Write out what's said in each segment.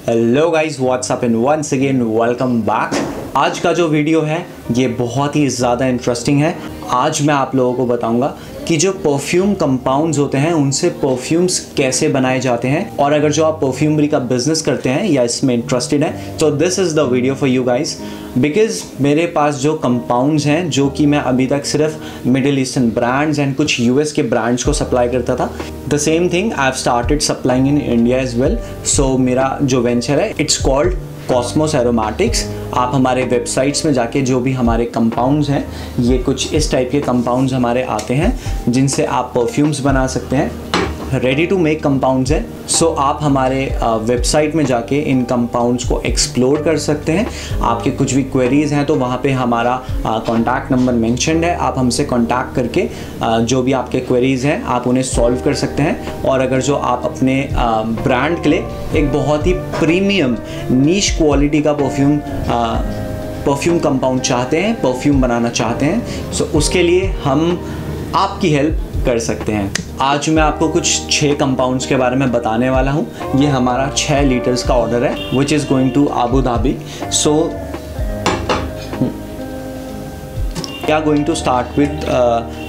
Hello guys, what's up and once again welcome back. आज का जो वीडियो है ये बहुत ही ज़्यादा इंटरेस्टिंग है। आज मैं आप लोगों को बताऊंगा कि जो परफ्यूम कंपाउंड्स होते हैं उनसे परफ्यूम्स कैसे बनाए जाते हैं, और अगर जो आप परफ्यूमरी का बिजनेस करते हैं या इसमें इंटरेस्टेड हैं तो this is the video for you guys. Because मेरे पास जो कंपाउंड्स हैं जो कि मैं अभी तक सिर्फ मिडिल ईस्टर्न ब्रांड्स एंड कुछ यूएस के ब्रांड्स को सप्लाई करता था, the same thing I have started supplying in India as well. So मेरा जो वेंचर है इट्स कॉल्ड कॉस्मोस एरोमेटिक्स। आप हमारे वेबसाइट्स में जाके जो भी हमारे कंपाउंड्स हैं, ये कुछ इस टाइप के कंपाउंड्स हमारे आते हैं जिनसे आप परफ्यूम्स बना सकते हैं, रेडी टू मेक कंपाउंड्स हैं। सो आप हमारे वेबसाइट में जाके इन कंपाउंड्स को एक्सप्लोर कर सकते हैं। आपके कुछ भी क्वेरीज़ हैं तो वहाँ पे हमारा कॉन्टैक्ट नंबर मेंशन्ड है। आप हमसे कॉन्टैक्ट करके जो भी आपके क्वेरीज़ हैं आप उन्हें सॉल्व कर सकते हैं। और अगर जो आप अपने ब्रांड के लिए एक बहुत ही प्रीमियम नीश क्वालिटी का परफ्यूम कंपाउंड चाहते हैं, परफ्यूम बनाना चाहते हैं, सो उसके लिए हम आपकी हेल्प कर सकते हैं। आज मैं आपको कुछ 6 कंपाउंड्स के बारे में बताने वाला हूँ। ये हमारा 6 लीटर्स का ऑर्डर है which is going to Abu Dhabi. So we are going to start with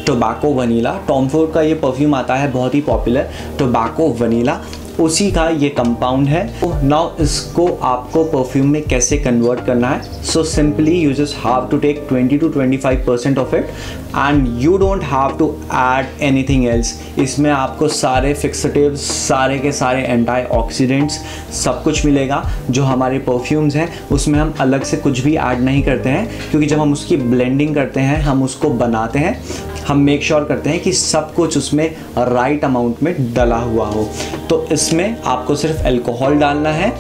tobacco vanilla. Tom Ford का ये परफ्यूम आता है बहुत ही पॉपुलर, टोबैको वनीला, उसी का ये कंपाउंड है। नाउ इसको आपको परफ्यूम में कैसे कन्वर्ट करना है। So simply you just have to take 20 to 25% off it and you don't have to add anything else. इसमें आपको सारे फिक्सेटिव्स, सारे के सारे एंटीऑक्सीडेंट्स सब कुछ मिलेगा। जो हमारे परफ्यूम्स हैं उसमें हम अलग से कुछ भी ऐड नहीं करते हैं, क्योंकि जब हम उसकी ब्लेंडिंग करते हैं, हम उसको बनाते हैं, हम मेक श्योर करते हैं कि सब कुछ उसमें राइट अमाउंट में डला हुआ हो। तो इसमें आपको सिर्फ अल्कोहल डालना है।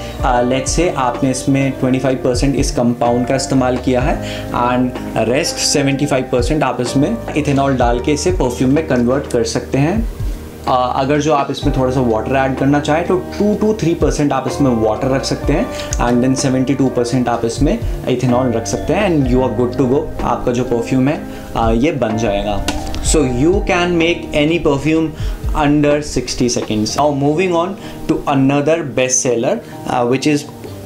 लेट्स से आपने इसमें 25% इस कंपाउंड का इस्तेमाल किया है एंड रेस्ट 75% आप इसमें इथेनॉल डाल के इसे परफ्यूम में कन्वर्ट कर सकते हैं। अगर जो आप इसमें थोड़ा सा वाटर ऐड करना चाहें तो 2 to 3% आप इसमें वाटर रख सकते हैं एंड देन 72% आप इसमें इथेनॉल रख सकते हैं and you are good to go. आपका जो परफ्यूम है ये बन जाएगा। So you can make any perfume under 60 seconds. Now moving on to another best seller which is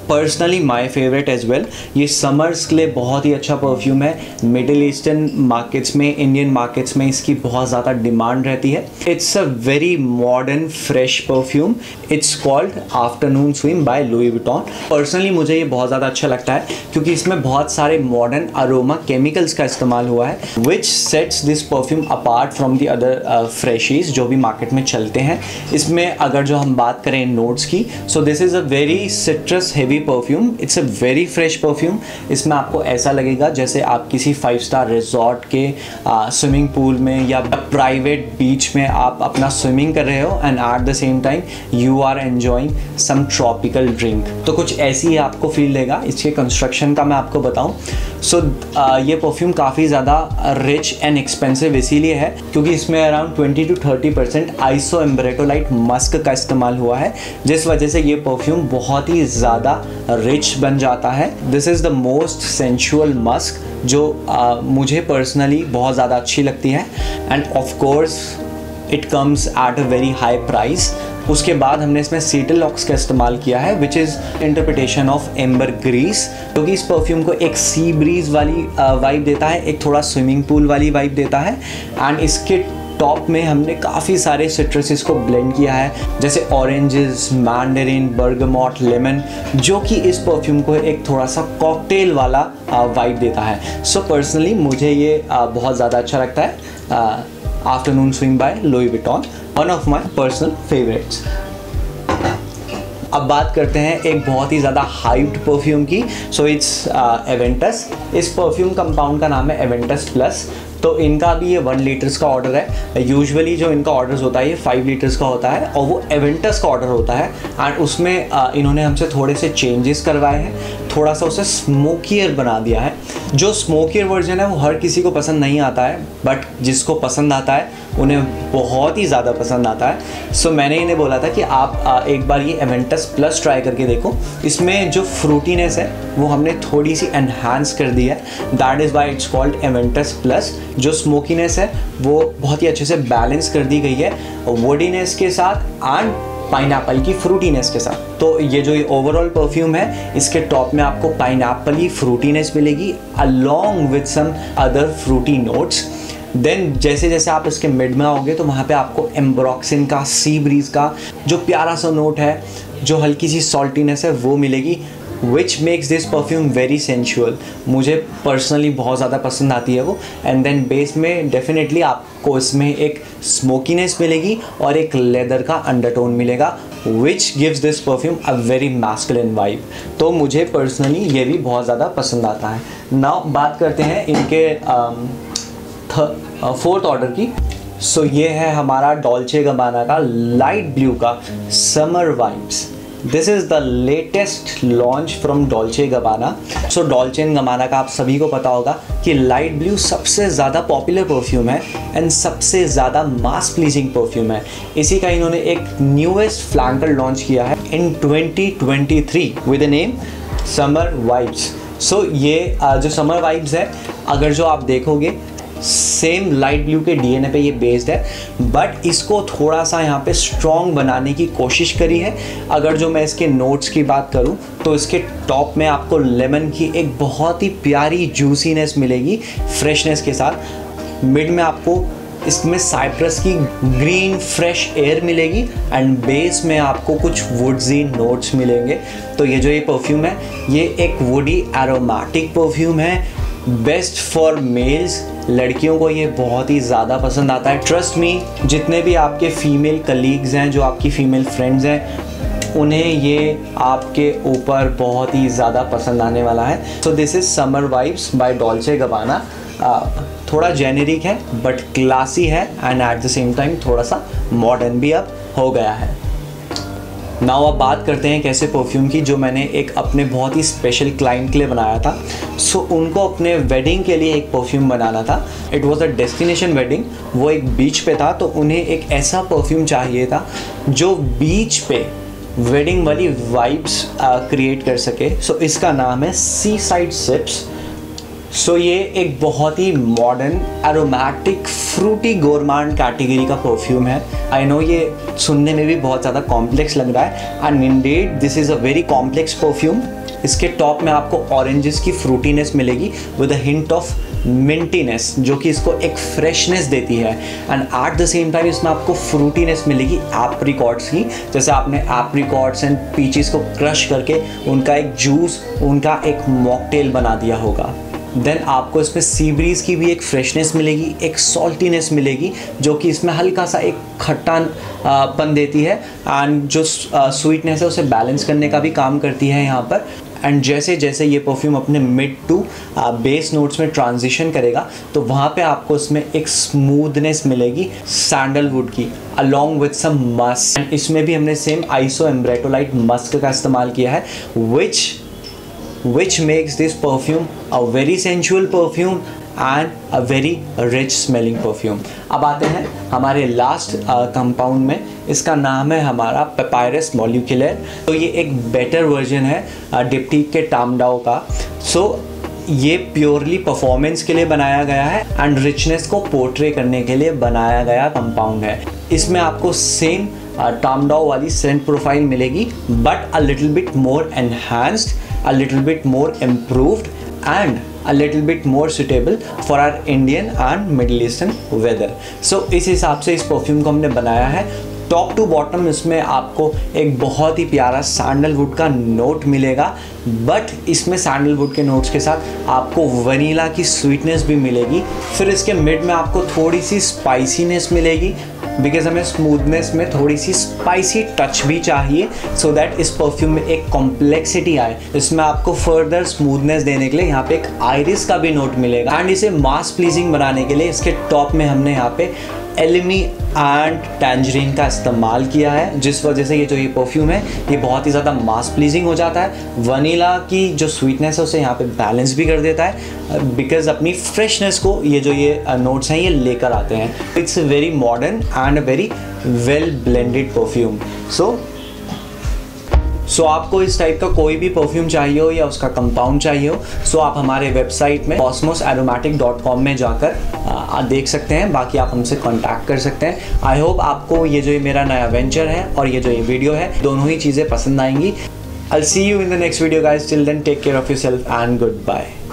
personally my favourite as well. ये समर्स के लिए बहुत ही अच्छा परफ्यूम है। मिडिल ईस्टर्न मार्केट्स में, इंडियन मार्केट्स में इसकी बहुत ज़्यादा डिमांड रहती है। It's a very modern fresh perfume. It's called afternoon swim by Louis Vuitton. Personally मुझे ये बहुत ज़्यादा अच्छा लगता है क्योंकि इसमें बहुत सारे मॉडर्न अरोमा केमिकल्स का इस्तेमाल हुआ है which sets this perfume apart from the other freshies जो भी मार्केट में चलते हैं। इसमें अगर जो हम बात करें नोट्स की, सो this is a very citrus heavy perfume. It's a very fresh perfume. इसमें आपको ऐसा लगेगा जैसे आप किसी 5 स्टार रिजॉर्ट के स्विमिंग पूल में या प्राइवेट बीच में आप अपना स्विमिंग कर रहे हो and at the same time you are enjoying some tropical drink. तो कुछ ऐसी ही आपको फील देगा। इसके कंस्ट्रक्शन का मैं आपको बताऊं, सो ये परफ्यूम काफ़ी ज़्यादा रिच एंड एक्सपेंसिव इसीलिए है क्योंकि इसमें अराउंड 20 to 30% आइसो एम्ब्रेटोलाइट मस्क का इस्तेमाल हुआ है, जिस वजह से ये परफ्यूम बहुत ही ज़्यादा रिच बन जाता है। This is the most sensual musk जो मुझे पर्सनली बहुत ज़्यादा अच्छी लगती है and of course it comes at a very high price. उसके बाद हमने इसमें सीटलॉक्स का इस्तेमाल किया है which is interpretation of ambergris, जो कि इस परफ्यूम को एक सी ब्रीज वाली वाइब देता है, एक थोड़ा स्विमिंग पूल वाली वाइब देता है। एंड इसके टॉप में हमने काफ़ी सारे सिट्रसेस को ब्लेंड किया है, जैसे ऑरेंजेस, मैंडरिन, बर्गमॉट, लेमन, जो कि इस परफ्यूम को एक थोड़ा सा कॉकटेल वाला वाइब देता है। सो पर्सनली मुझे ये बहुत ज़्यादा अच्छा लगता है। Afternoon swing by Louis Vuitton, one of my personal favourites. अब बात करते हैं एक बहुत ही ज़्यादा हाइप्ड परफ्यूम की। So it's Aventus. इस परफ्यूम कंपाउंड का नाम है एवेंटस प्लस। तो इनका भी ये 1 लीटर्स का ऑर्डर है। यूजुअली जो इनका ऑर्डर्स होता है ये 5 लीटर्स का होता है और वो एवेंटस का ऑर्डर होता है एंड उसमें इन्होंने हमसे थोड़े से चेंजेस करवाए हैं, थोड़ा सा उसे स्मोकियर बना दिया है। जो स्मोकियर वर्जन है वो हर किसी को पसंद नहीं आता है, बट जिसको पसंद आता है उन्हें बहुत ही ज़्यादा पसंद आता है। सो मैंने इन्हें बोला था कि आप एक बार ये एवेंटस प्लस ट्राई करके देखो। इसमें जो फ्रूटीनेस है वो हमने थोड़ी सी एनहांस कर दी है, that is why it's called Aventus plus. जो स्मोकीनेस है वो बहुत ही अच्छे से बैलेंस कर दी गई है वुडीनेस के साथ एंड पाइनएप्पल की फ्रूटीनेस के साथ। तो ये जो ये ओवरऑल परफ्यूम है, इसके टॉप में आपको पाइनएप्पल की फ्रूटीनेस मिलेगी along with some other fruity notes. Then जैसे जैसे आप इसके मिड में आओगे तो वहाँ पे आपको एम्ब्रॉक्सिन का, सी ब्रीज का जो प्यारा सा नोट है, जो हल्की सी सॉल्टीनेस है वो मिलेगी, which makes this perfume very sensual. मुझे पर्सनली बहुत ज़्यादा पसंद आती है वो। एंड देन बेस में डेफिनेटली आपको इसमें एक स्मोकीनेस मिलेगी और एक लेदर का अंडरटोन मिलेगा, which gives this perfume a very masculine vibe. तो मुझे पर्सनली ये भी बहुत ज़्यादा पसंद आता है। नाउ बात करते हैं इनके फोर्थ ऑर्डर की। सो ये है हमारा डॉल्चे गबाना का लाइट ब्लू का summer vibes. This is the latest launch from Dolce Gabbana. So Dolce and Gabbana का आप सभी को पता होगा कि लाइट ब्लू सबसे ज़्यादा पॉपुलर परफ्यूम है एंड सबसे ज़्यादा मास प्लीजिंग परफ्यूम है। इसी का इन्होंने एक न्यूएस्ट फ्लैंकर लॉन्च किया है in 2023 with the name summer vibes. So ये जो समर वाइब्स है, अगर जो आप देखोगे सेम लाइट ब्लू के डीएनए पे ये बेस्ड है, बट इसको थोड़ा सा यहाँ पे स्ट्रॉन्ग बनाने की कोशिश करी है। अगर जो मैं इसके नोट्स की बात करूँ तो इसके टॉप में आपको लेमन की एक बहुत ही प्यारी जूसीनेस मिलेगी फ्रेशनेस के साथ। मिड में आपको इसमें साइप्रस की ग्रीन फ्रेश एयर मिलेगी एंड बेस में आपको कुछ वुड्सी नोट्स मिलेंगे। तो ये जो ये परफ्यूम है, ये एक वुडी एरोमेटिक परफ्यूम है, बेस्ट फॉर मेल्स। लड़कियों को ये बहुत ही ज़्यादा पसंद आता है। ट्रस्ट मी, जितने भी आपके फीमेल कलीग्स हैं, जो आपकी फ़ीमेल फ्रेंड्स हैं, उन्हें ये आपके ऊपर बहुत ही ज़्यादा पसंद आने वाला है। So this is summer vibes by Dolce Gabbana. थोड़ा जेनेरिक है बट क्लासी है and at the same time थोड़ा सा मॉडर्न भी अब हो गया है। नाउ अब बात करते हैं कैसे परफ्यूम की, जो मैंने एक अपने बहुत ही स्पेशल क्लाइंट के लिए बनाया था। सो उनको अपने वेडिंग के लिए एक परफ्यूम बनाना था। It was a destination wedding, वो एक बीच पे था, तो उन्हें एक ऐसा परफ्यूम चाहिए था जो बीच पे वेडिंग वाली वाइब्स क्रिएट कर सके। सो इसका नाम है सी साइड सिप्स। सो ये एक बहुत ही मॉडर्न एरोमेटिक फ्रूटी गोरमांड कैटेगरी का परफ्यूम है। आई नो ये सुनने में भी बहुत ज़्यादा कॉम्प्लेक्स लग रहा है and Indeed this is a very complex perfume. इसके टॉप में आपको ऑरेंजेस की फ्रूटीनेस मिलेगी विद अ हिंट ऑफ मिंटीनेस, जो कि इसको एक फ्रेशनेस देती है and at the same time इसमें आपको फ्रूटीनेस मिलेगी एप्रिकॉट्स की। जैसे आपने एप्रिकॉट्स एंड पीचेस को क्रश करके उनका एक जूस, उनका एक मॉकटेल बना दिया होगा। देन आपको इसमें सी ब्रीज की भी एक फ्रेशनेस मिलेगी, एक सॉल्टीनेस मिलेगी, जो कि इसमें हल्का सा एक खट्टापन देती है एंड जो स्वीटनेस है उसे बैलेंस करने का भी काम करती है यहाँ पर। एंड जैसे जैसे ये परफ्यूम अपने मिड टू बेस नोट्स में ट्रांजिशन करेगा तो वहाँ पे आपको इसमें एक स्मूथनेस मिलेगी सैंडलवुड की अलॉन्ग विद सम मस्क। इसमें भी हमने सेम आइसो एम्ब्रेटोलाइट मस्क का इस्तेमाल किया है, which makes this perfume a very sensual perfume and a very rich smelling perfume। अब आते हैं हमारे लास्ट कंपाउंड में। इसका नाम है हमारा पेपायरस मॉलिक्यूलर। तो ये एक बेटर वर्जन है डिप्टीक के टामडाओ का। सो ये प्योरली परफॉर्मेंस के लिए बनाया गया है एंड रिचनेस को पोर्ट्रे करने के लिए बनाया गया कंपाउंड है। इसमें आपको सेम टामडाओ वाली सेंट प्रोफाइल मिलेगी but a little bit more enhanced, a little bit more improved and a little bit more suitable for our Indian and Middle Eastern weather। So इस हिसाब से इस परफ्यूम को हमने बनाया है। टॉप टू बॉटम इसमें आपको एक बहुत ही प्यारा सैंडलवुड का नोट मिलेगा, बट इसमें सैंडलवुड के नोट्स के साथ आपको वनीला की स्वीटनेस भी मिलेगी। फिर इसके मिड में आपको थोड़ी सी स्पाइसीनेस मिलेगी, बिकॉज हमें स्मूथनेस में थोड़ी सी स्पाइसी टच भी चाहिए सो दैट इस परफ्यूम में एक कॉम्प्लेक्सिटी आए। इसमें आपको फर्दर स्मूथनेस देने के लिए यहाँ पे एक आइरिस का भी नोट मिलेगा एंड इसे मास प्लीजिंग बनाने के लिए इसके टॉप में हमने यहाँ पे एलिमी एंड टैंजरीन का इस्तेमाल किया है, जिस वजह से ये जो ये परफ्यूम है ये बहुत ही ज़्यादा मास प्लीजिंग हो जाता है। वनीला की जो स्वीटनेस है उसे यहाँ पे बैलेंस भी कर देता है, बिकॉज अपनी फ्रेशनेस को ये जो ये नोट्स हैं ये लेकर आते हैं। It's very modern and a very well blended perfume. So so आपको इस टाइप का कोई भी परफ्यूम चाहिए हो या उसका कंपाउंड चाहिए हो, सो आप हमारे वेबसाइट में cosmosaromatic.com में जाकर देख सकते हैं। बाकी आप हमसे कांटेक्ट कर सकते हैं। आई होप आपको ये जो मेरा नया वेंचर है और ये जो ये वीडियो है, दोनों ही चीज़ें पसंद आएंगी। I'll see you in the next video guys. Till then, take care of yourself and goodbye.